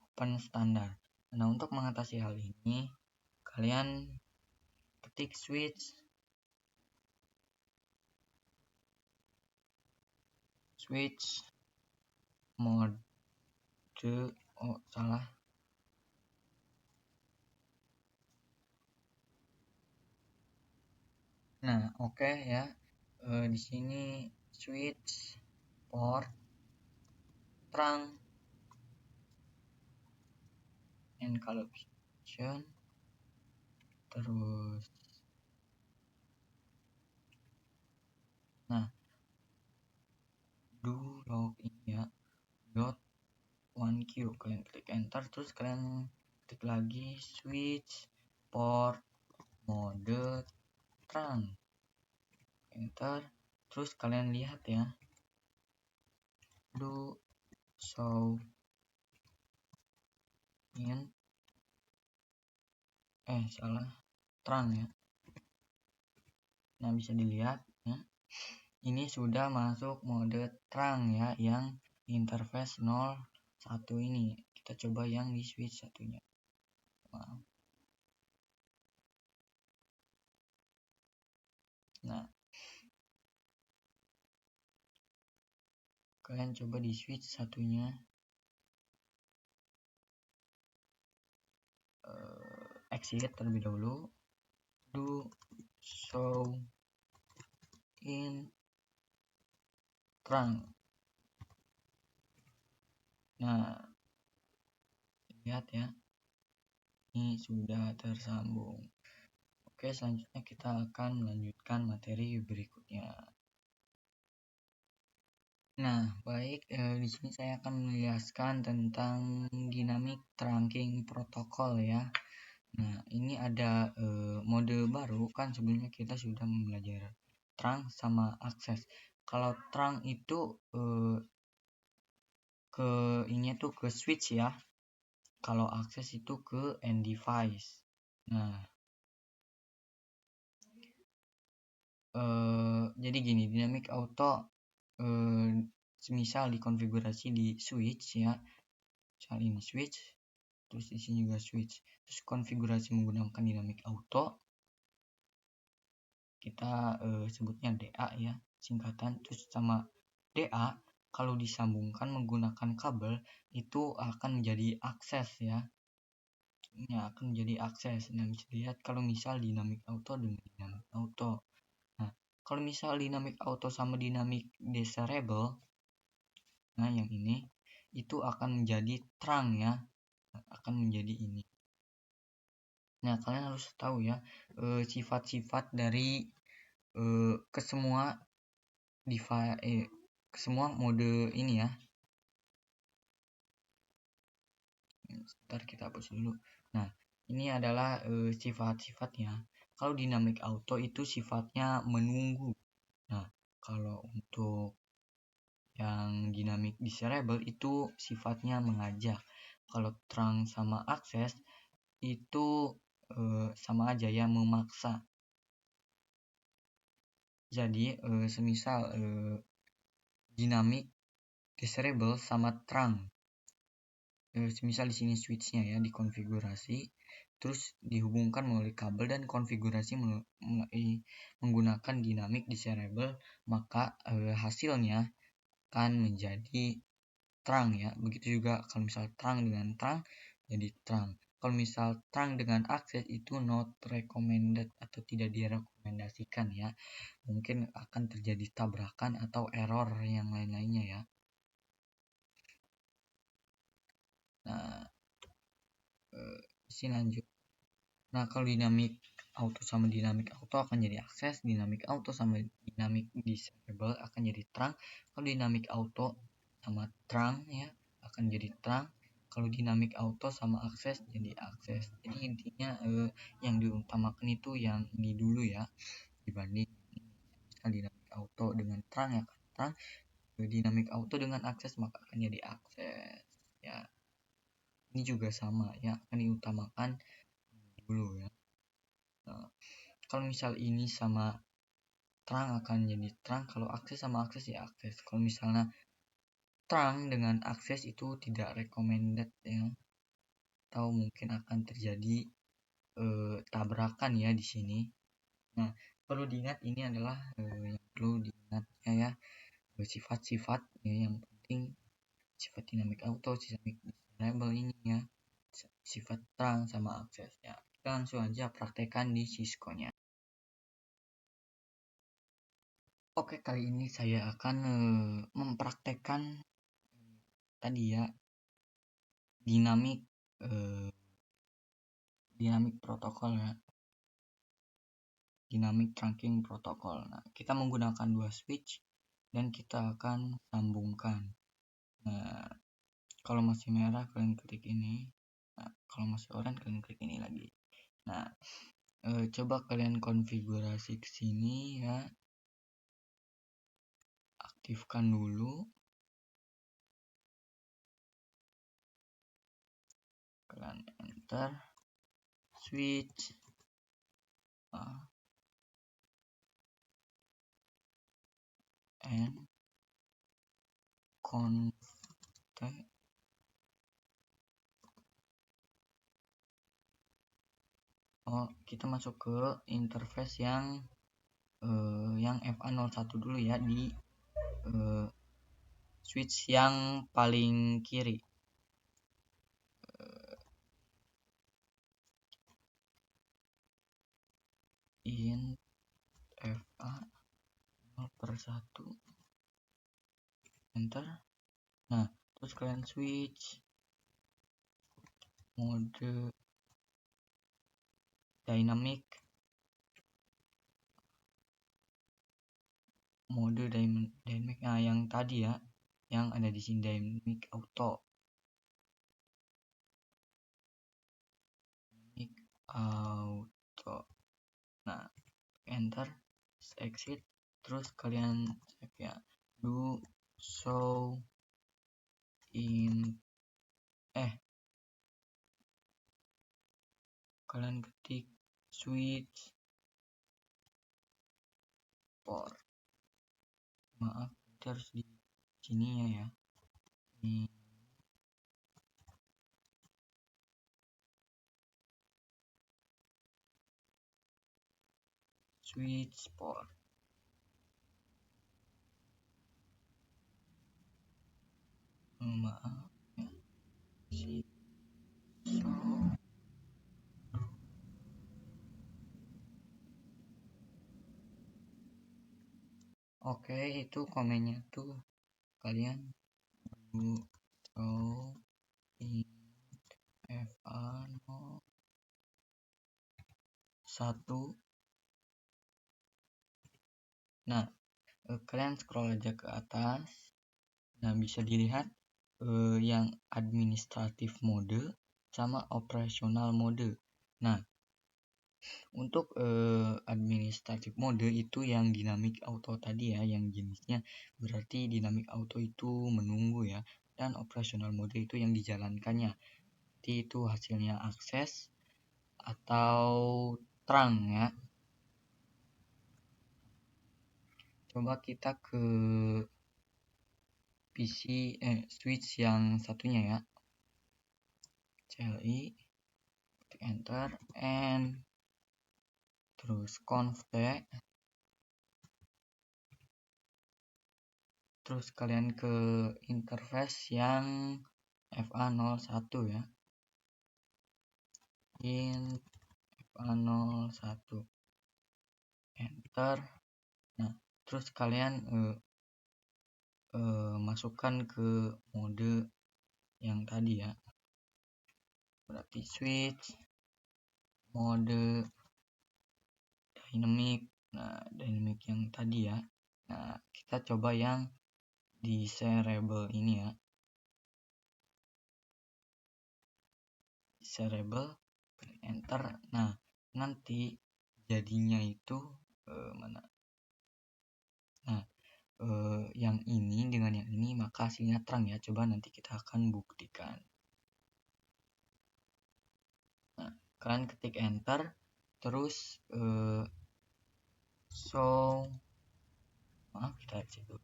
open standar. Nah, untuk mengatasi hal ini, kalian ketik switch mode, salah. Nah, oke ya. Di sini switch port terang and color option, terus nah do login ya, .1Q, kalian klik enter, terus kalian klik lagi switch port mode terang. enter, terus kalian lihat ya, do show in salah terang ya. Nah, bisa dilihat ya, ini sudah masuk mode terang ya, yang interface 01 ini. Kita coba yang di switch satunya. Nah, kalian coba di switch satunya, exit terlebih dahulu, do show in terang. Nah, lihat ya, ini sudah tersambung. Oke, selanjutnya kita akan melanjutkan materi berikutnya. Nah, baik, di sini saya akan menjelaskan tentang dynamic trunking protokol ya. Nah, ini ada mode baru, kan sebelumnya kita sudah belajar trunk sama akses. Kalau trunk itu ke ini tuh ke switch ya. Kalau akses itu ke end device. Nah, jadi gini, dynamic auto semisal dikonfigurasi di switch ya. Misal ini switch, terus di sini juga switch. Terus konfigurasi menggunakan dynamic auto, kita sebutnya DA ya, singkatan. Terus sama DA kalau disambungkan menggunakan kabel itu akan menjadi akses ya. Ini akan menjadi akses. Nah, bisa lihat kalau misal dynamic auto dengan dynamic auto. Nah, kalau misal dynamic auto sama dynamic desirable, nah yang ini itu akan menjadi terang ya, akan menjadi ini. Nah, kalian harus tahu ya sifat-sifat dari ke semua device, ke semua mode ini ya. Sebentar, kita hapus dulu. Nah, ini adalah sifat-sifatnya. Kalau dynamic auto itu sifatnya menunggu. Nah, kalau untuk yang dynamic desirable itu sifatnya mengajak. Kalau terang sama akses itu sama aja ya, memaksa. Jadi semisal dynamic desirable sama terang, semisal di sini switchnya ya dikonfigurasi, terus dihubungkan melalui kabel dan konfigurasi menggunakan dynamic desirable, maka hasilnya akan menjadi terang ya. Begitu juga kalau misal terang dengan terang jadi terang. Kalau misal terang dengan akses itu not recommended atau tidak direkomendasikan ya. Mungkin akan terjadi tabrakan atau error yang lain-lainnya ya. Nah, sini lanjut. Nah, kalau dynamic auto sama dynamic auto akan jadi akses, dynamic auto sama dynamic disable akan jadi terang. Kalau dynamic auto sama terang ya akan jadi terang. Kalau dynamic auto sama akses jadi akses. Jadi intinya yang diutamakan itu yang ini dulu ya, dibanding dynamic auto dengan terang ya kan terang, dynamic auto dengan akses maka akan jadi akses ya. Ini juga sama ya, akan diutamakan dulu ya. Nah, kalau misal ini sama terang akan jadi terang, kalau akses sama akses ya akses. Kalau misalnya terang dengan akses itu tidak recommended ya, atau mungkin akan terjadi tabrakan ya di sini. Nah, perlu diingat ini adalah yang perlu diingatnya ya, sifat-sifat ya, yang penting sifat dynamic auto, dynamic disable ini ya, sifat terang sama akses ya. Kita langsung aja praktekkan di Cisco-nya. Oke, kali ini saya akan mempraktekkan tadi ya dinamik protokol ya, dynamic trunking protokol. Nah, kita menggunakan dua switch dan kita akan sambungkan. Nah, kalau masih merah kalian klik ini. Nah, kalau masih oranye kalian klik ini lagi. Nah, coba kalian konfigurasi ke sini ya. aktifkan dulu. Kalian enter switch and config. Kita masuk ke interface yang FA01 dulu ya, di switch yang paling kiri. Int FA 0/1 enter. Nah, terus kalian switch mode dynamic, nah yang tadi ya, yang ada di sini dynamic auto. Nah, enter, exit, terus kalian cek ya, do show in kalian ketik switch port. Maaf, harus di sini ya. Ini switch port. Maaf ya. Oke, itu komennya tuh kalian show in FA01. Nah, kalian scroll aja ke atas. Nah, bisa dilihat yang administratif mode sama operasional mode. Nah, untuk administratif mode itu yang dynamic auto tadi ya, yang jenisnya berarti dynamic auto itu menunggu ya, dan operasional mode itu yang dijalankannya. Jadi itu hasilnya akses atau terang ya. Coba kita ke PC switch yang satunya ya. CLI, enter, and terus config. Terus kalian ke interface yang FA01 ya. Int FA01 enter. Nah, terus kalian masukkan ke mode yang tadi ya. Berarti switch mode dynamic. Nah, dynamic yang tadi ya. Nah, kita coba yang desirable ini ya. Desirable, enter. Nah, nanti jadinya itu mana? Nah, yang ini dengan yang ini maka hasilnya terang ya. Coba nanti kita akan buktikan. Nah, kalian ketik enter, terus maaf, kita cek dulu.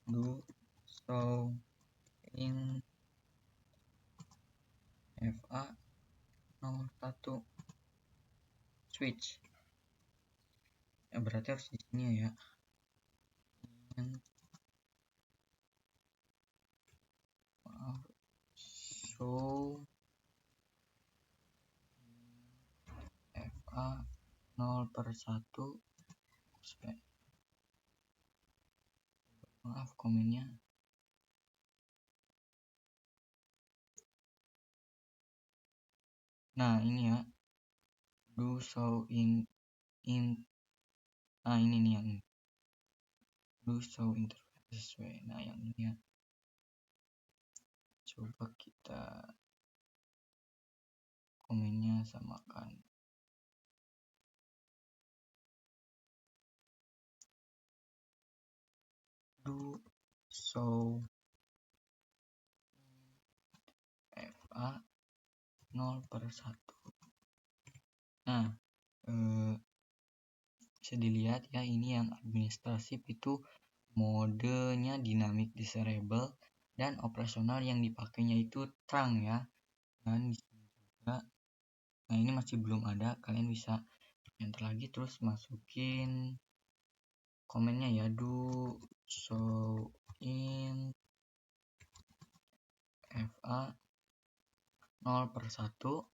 Do show in FA01 switch. Ya, berarti harus di sini ya. Maaf, show FA 0/1. Maaf komennya. Nah, ini ya. Do show in nah ini nih yang do show interface sesuai. Nah, yang ini ya. Coba kita komennya samakan. do show FA 0/1. Nah, bisa dilihat ya, ini yang administratif itu modenya dynamic desirable dan operasional yang dipakainya itu trunk ya. Dan di sini juga, nah ini masih belum ada, kalian bisa enter lagi terus masukin komennya ya, do show in FA 0/1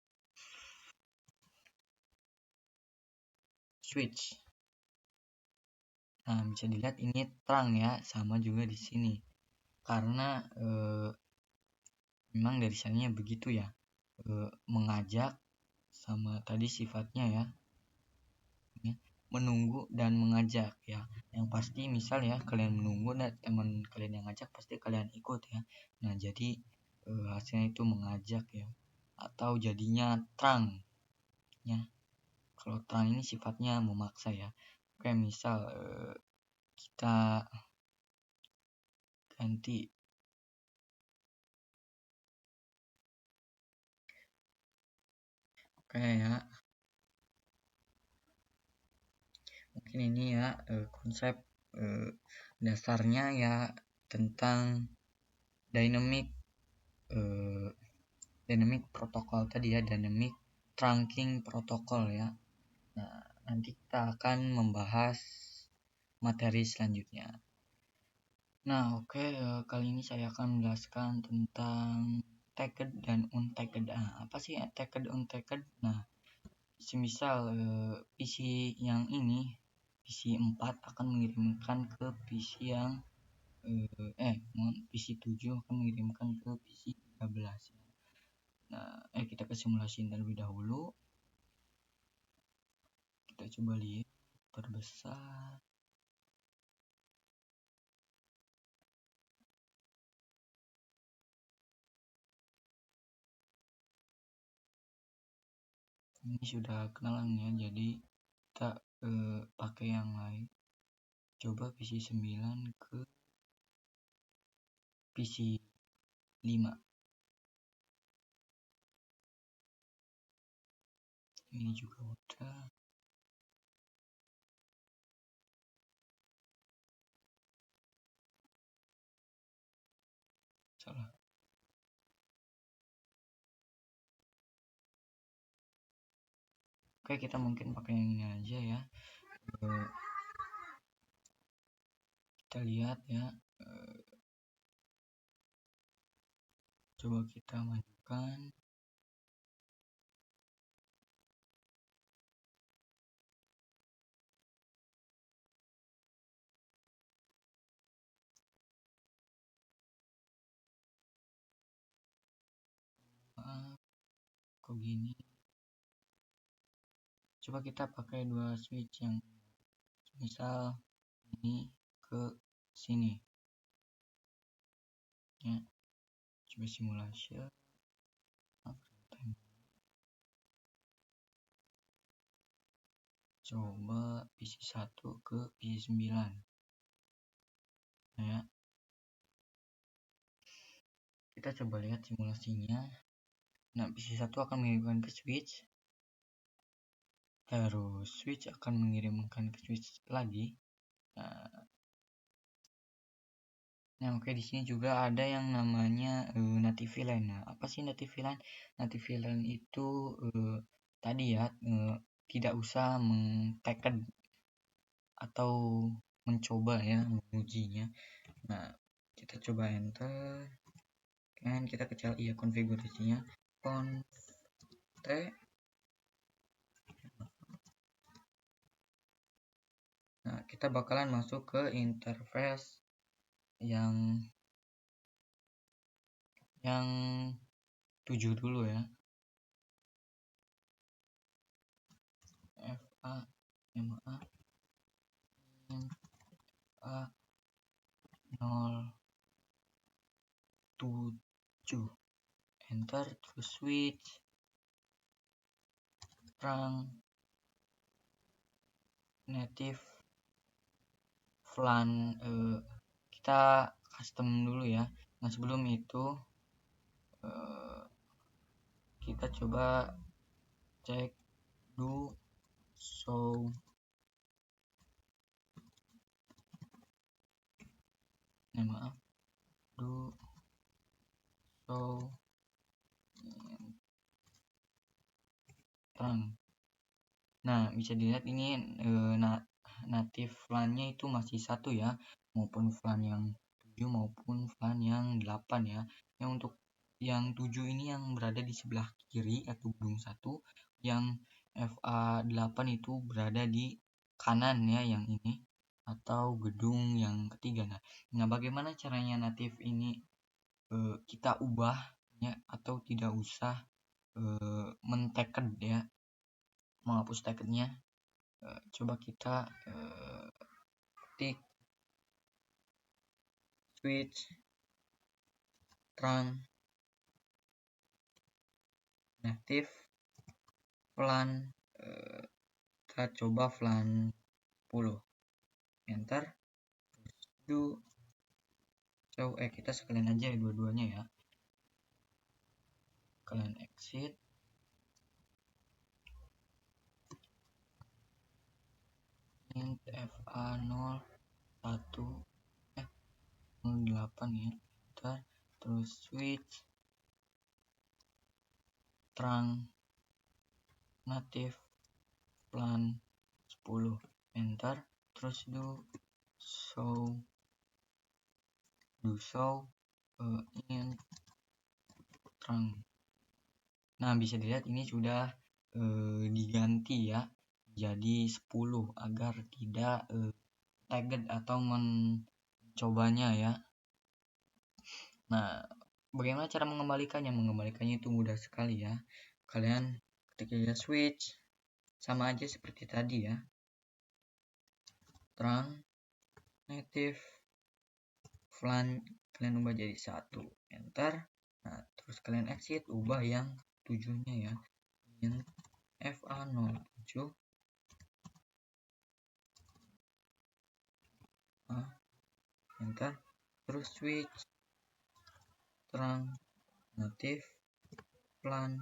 switch. Nah, bisa dilihat ini terang ya, sama juga di sini. Karena memang dari sananya begitu ya. Mengajak sama tadi sifatnya ya. Menunggu dan mengajak ya. Yang pasti misal ya kalian menunggu dan teman kalian yang ngajak pasti kalian ikut ya. Nah, jadi hasilnya itu mengajak ya. Atau jadinya terang ya. Kalau terang ini sifatnya memaksa ya. Oke, misal kita ganti oke ya, mungkin ini ya konsep dasarnya ya tentang dynamic dynamic protokol tadi ya, dynamic trunking protokol ya. Nah, nanti kita akan membahas materi selanjutnya. Nah, oke, kali ini saya akan menjelaskan tentang tagged dan untagged. Nah, apa sih tagged untagged? Nah, semisal PC yang ini PC 4 akan mengirimkan ke PC yang PC 7 akan mengirimkan ke PC 13 ya. Nah, kita ke simulasi terlebih dahulu. Kita coba lihat perbesar. Ini sudah kenalan ya, jadi kita pakai yang lain. Coba PC 9 ke PC 5. Ini juga udah. Salah. Oke, kita mungkin pakai yang ini aja ya. Kita lihat ya. Coba kita majukan. Kok gini? Coba kita pakai dua switch yang misal ini ke sini ya. Coba simulasi. Coba PC 1 ke PC 9 ya. Kita coba lihat simulasinya. Nah, PC 1 akan mengirimkan ke switch, terus switch akan mengirimkan ke switch lagi. Nah, oke, di sini juga ada yang namanya native VLAN. Nah, apa sih native VLAN? Native VLAN itu tadi ya tidak usah meng-tagged atau mencoba ya mengujinya. Nah, kita coba enter dan kita kecil ya konfigurasinya conf t. Nah, kita bakalan masuk ke interface yang 7 dulu ya. FA MA A 07 enter, terus switch trunk native VLAN kita custom dulu ya. Nah sebelum itu kita coba cek do show maaf do show terang. Nah bisa dilihat ini native flan-nya itu masih satu ya, maupun flan yang 7 maupun flan yang 8 ya. Yang untuk yang 7 ini yang berada di sebelah kiri atau gedung 1, yang FA8 itu berada di kanan ya, yang ini atau gedung yang ketiga. Nah bagaimana caranya native ini kita ubah ya, atau tidak usah men-tagged ya, menghapus tagnya. Coba kita ketik switch terang native flan, kita coba flan 10, enter, do show, kita sekalian aja dua-duanya ya, kalian exit, int fa01 08 ya, enter, terus switch terang native flan 10, enter, terus do show int terang. Nah bisa dilihat ini sudah diganti ya jadi 10 agar tidak tagged atau mencobanya ya. Nah bagaimana cara mengembalikannya? Mengembalikannya itu mudah sekali ya, kalian ketik aja switch sama aja seperti tadi ya, terang native flan kalian ubah jadi 1, enter. Nah terus kalian exit, ubah yang 7-nya ya, int fa07 enter, terus switch terang native flan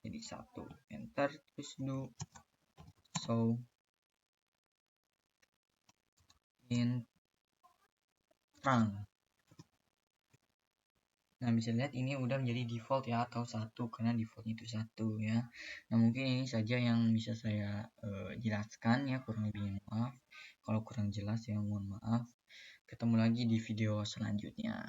jadi 1, enter, terus do show int terang. Nah bisa lihat ini udah menjadi default ya, atau 1 karena defaultnya itu 1 ya. Nah mungkin ini saja yang bisa saya jelaskan ya, kurang lebihnya maaf. Kalau kurang jelas ya mohon maaf. Ketemu lagi di video selanjutnya.